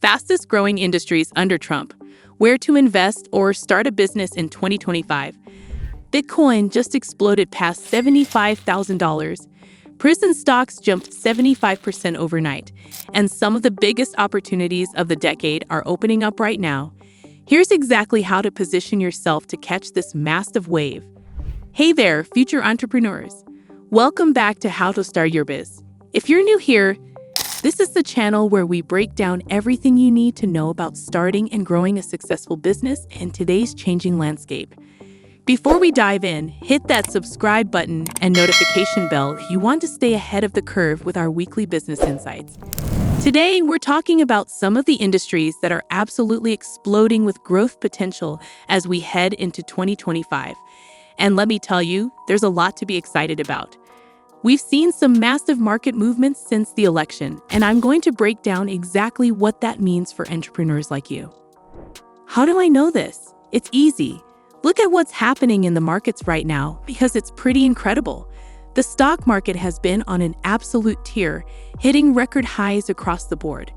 Fastest growing industries under Trump. Where to invest or start a business in 2025. Bitcoin just exploded past $75,000. Prison stocks jumped 75% overnight. And some of the biggest opportunities of the decade are opening up right now. Here's exactly how to position yourself to catch this massive wave. Hey there, future entrepreneurs. Welcome back to How to Start Your Biz. If you're new here, this is the channel where we break down everything you need to know about starting and growing a successful business in today's changing landscape. Before we dive in, hit that subscribe button and notification bell if you want to stay ahead of the curve with our weekly business insights. Today, we're talking about some of the industries that are absolutely exploding with growth potential as we head into 2025. And let me tell you, there's a lot to be excited about. We've seen some massive market movements since the election, and I'm going to break down exactly what that means for entrepreneurs like you. How do I know this? It's easy. Look at what's happening in the markets right now because it's pretty incredible. The stock market has been on an absolute tear, hitting record highs across the board.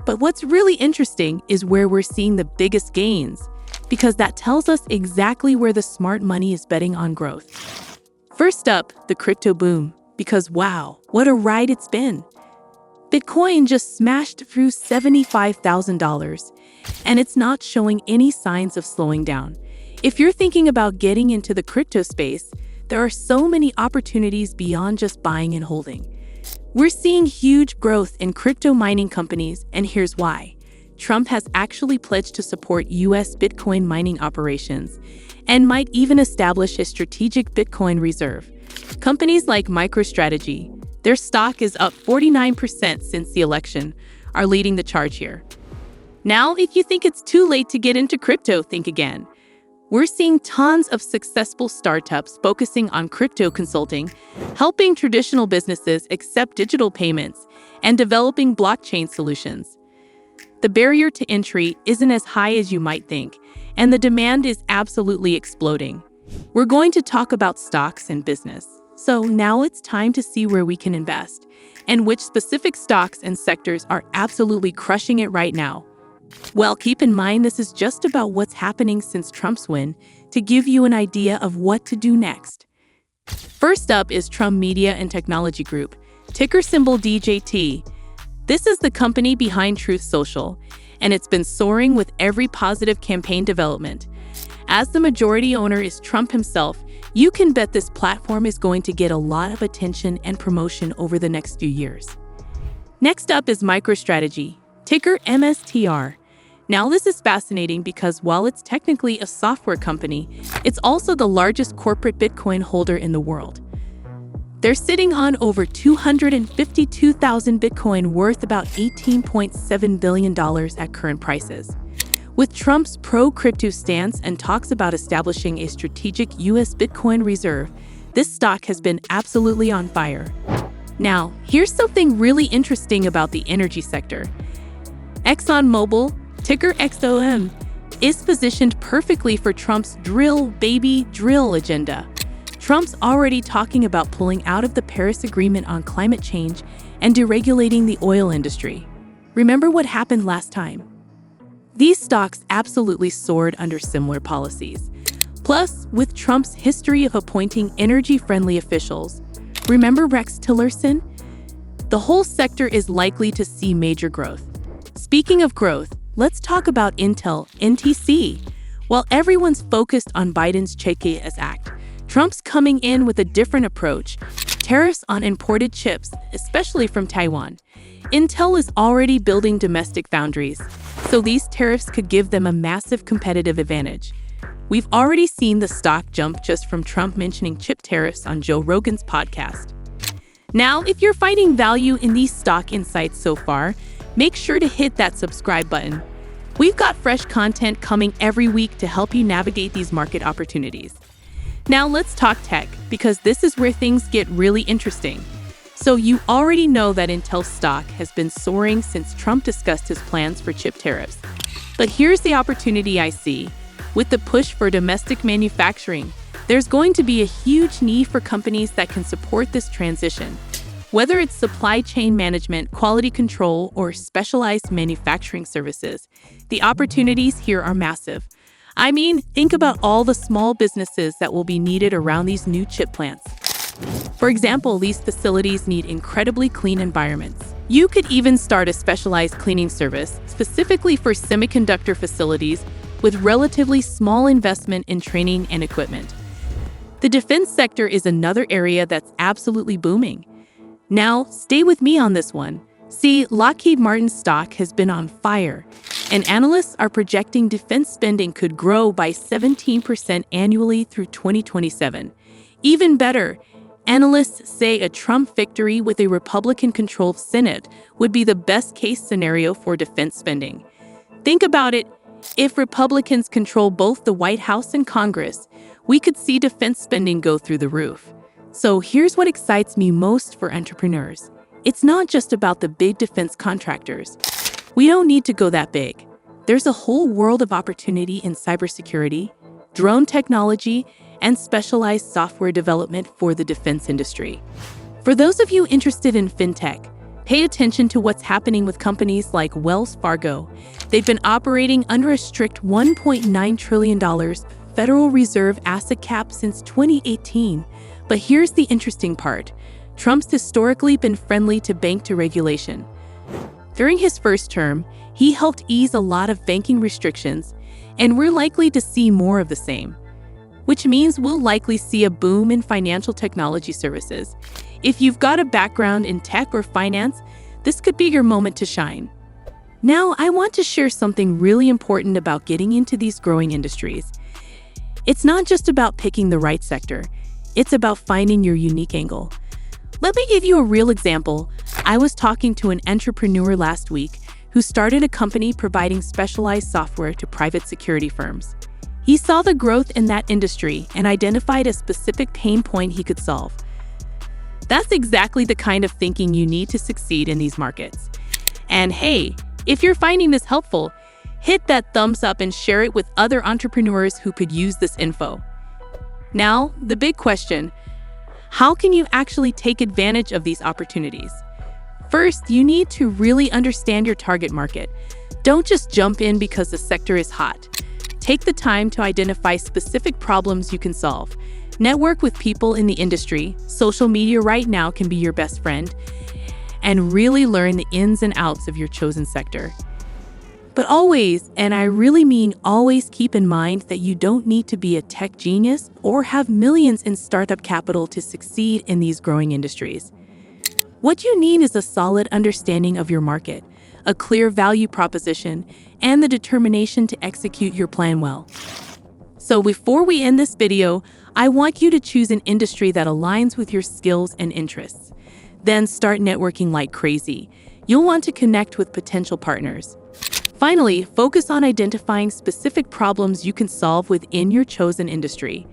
But what's really interesting is where we're seeing the biggest gains, because that tells us exactly where the smart money is betting on growth. First up, the crypto boom. Because wow, what a ride it's been. Bitcoin just smashed through $75,000, and it's not showing any signs of slowing down. If you're thinking about getting into the crypto space, there are so many opportunities beyond just buying and holding. We're seeing huge growth in crypto mining companies, and here's why. Trump has actually pledged to support U.S. Bitcoin mining operations and might even establish a strategic Bitcoin reserve. Companies like MicroStrategy, their stock is up 49% since the election, are leading the charge here. Now, if you think it's too late to get into crypto, think again. We're seeing tons of successful startups focusing on crypto consulting, helping traditional businesses accept digital payments, and developing blockchain solutions. The barrier to entry isn't as high as you might think, and the demand is absolutely exploding. We're going to talk about stocks and business. So now it's time to see where we can invest and which specific stocks and sectors are absolutely crushing it right now. Well, keep in mind this is just about what's happening since Trump's win to give you an idea of what to do next. First up is Trump Media and Technology Group, ticker symbol DJT. This is the company behind Truth Social, and it's been soaring with every positive campaign development. As the majority owner is Trump himself, you can bet this platform is going to get a lot of attention and promotion over the next few years. Next up is MicroStrategy, ticker MSTR. Now this is fascinating because while it's technically a software company, it's also the largest corporate Bitcoin holder in the world. They're sitting on over 252,000 Bitcoin worth about $18.7 billion at current prices. With Trump's pro-crypto stance and talks about establishing a strategic U.S. Bitcoin reserve, this stock has been absolutely on fire. Now, here's something really interesting about the energy sector. ExxonMobil, ticker XOM, is positioned perfectly for Trump's drill, baby, drill agenda. Trump's already talking about pulling out of the Paris Agreement on climate change and deregulating the oil industry. Remember what happened last time? These stocks absolutely soared under similar policies. Plus, with Trump's history of appointing energy-friendly officials, remember Rex Tillerson? The whole sector is likely to see major growth. Speaking of growth, let's talk about Intel, NTC. While everyone's focused on Biden's CHIPS Act, Trump's coming in with a different approach: tariffs on imported chips, especially from Taiwan. Intel is already building domestic foundries, so these tariffs could give them a massive competitive advantage. We've already seen the stock jump just from Trump mentioning chip tariffs on Joe Rogan's podcast. Now, if you're finding value in these stock insights so far, make sure to hit that subscribe button. We've got fresh content coming every week to help you navigate these market opportunities. Now let's talk tech, because this is where things get really interesting. So you already know that Intel stock has been soaring since Trump discussed his plans for chip tariffs. But here's the opportunity I see. With the push for domestic manufacturing, there's going to be a huge need for companies that can support this transition. Whether it's supply chain management, quality control, or specialized manufacturing services, the opportunities here are massive. I mean, think about all the small businesses that will be needed around these new chip plants. For example, these facilities need incredibly clean environments. You could even start a specialized cleaning service specifically for semiconductor facilities with relatively small investment in training and equipment. The defense sector is another area that's absolutely booming. Now, stay with me on this one. See, Lockheed Martin's stock has been on fire, and analysts are projecting defense spending could grow by 17% annually through 2027. Even better, analysts say a Trump victory with a Republican-controlled Senate would be the best-case scenario for defense spending. Think about it. If Republicans control both the White House and Congress, we could see defense spending go through the roof. So here's what excites me most for entrepreneurs. It's not just about the big defense contractors. We don't need to go that big. There's a whole world of opportunity in cybersecurity, drone technology, and specialized software development for the defense industry. For those of you interested in fintech, pay attention to what's happening with companies like Wells Fargo. They've been operating under a strict $1.9 trillion Federal Reserve asset cap since 2018. But here's the interesting part. Trump's historically been friendly to bank deregulation. During his first term, he helped ease a lot of banking restrictions, and we're likely to see more of the same, which means we'll likely see a boom in financial technology services. If you've got a background in tech or finance, this could be your moment to shine. Now, I want to share something really important about getting into these growing industries. It's not just about picking the right sector. It's about finding your unique angle. Let me give you a real example. I was talking to an entrepreneur last week who started a company providing specialized software to private security firms. He saw the growth in that industry and identified a specific pain point he could solve. That's exactly the kind of thinking you need to succeed in these markets. And hey, if you're finding this helpful, hit that thumbs up and share it with other entrepreneurs who could use this info. Now, the big question: how can you actually take advantage of these opportunities? First, you need to really understand your target market. Don't just jump in because the sector is hot. Take the time to identify specific problems you can solve. Network with people in the industry. Social media right now can be your best friend. And really learn the ins and outs of your chosen sector. But always, and I really mean always, keep in mind that you don't need to be a tech genius or have millions in startup capital to succeed in these growing industries. What you need is a solid understanding of your market, a clear value proposition, and the determination to execute your plan well. So before we end this video, I want you to choose an industry that aligns with your skills and interests. Then start networking like crazy. You'll want to connect with potential partners. Finally, focus on identifying specific problems you can solve within your chosen industry.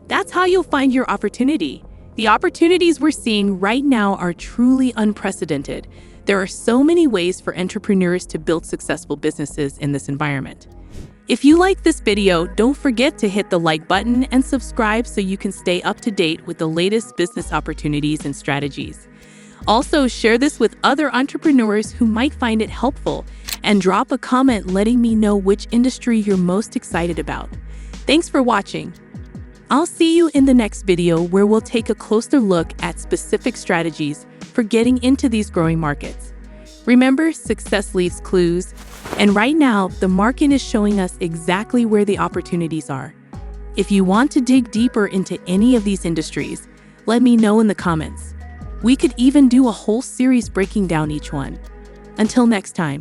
That's how you'll find your opportunity. The opportunities we're seeing right now are truly unprecedented. There are so many ways for entrepreneurs to build successful businesses in this environment. If you like this video, don't forget to hit the like button and subscribe so you can stay up to date with the latest business opportunities and strategies. Also, share this with other entrepreneurs who might find it helpful, and drop a comment letting me know which industry you're most excited about. Thanks for watching. I'll see you in the next video where we'll take a closer look at specific strategies for getting into these growing markets. Remember, success leaves clues, and right now, the market is showing us exactly where the opportunities are. If you want to dig deeper into any of these industries, let me know in the comments. We could even do a whole series breaking down each one. Until next time.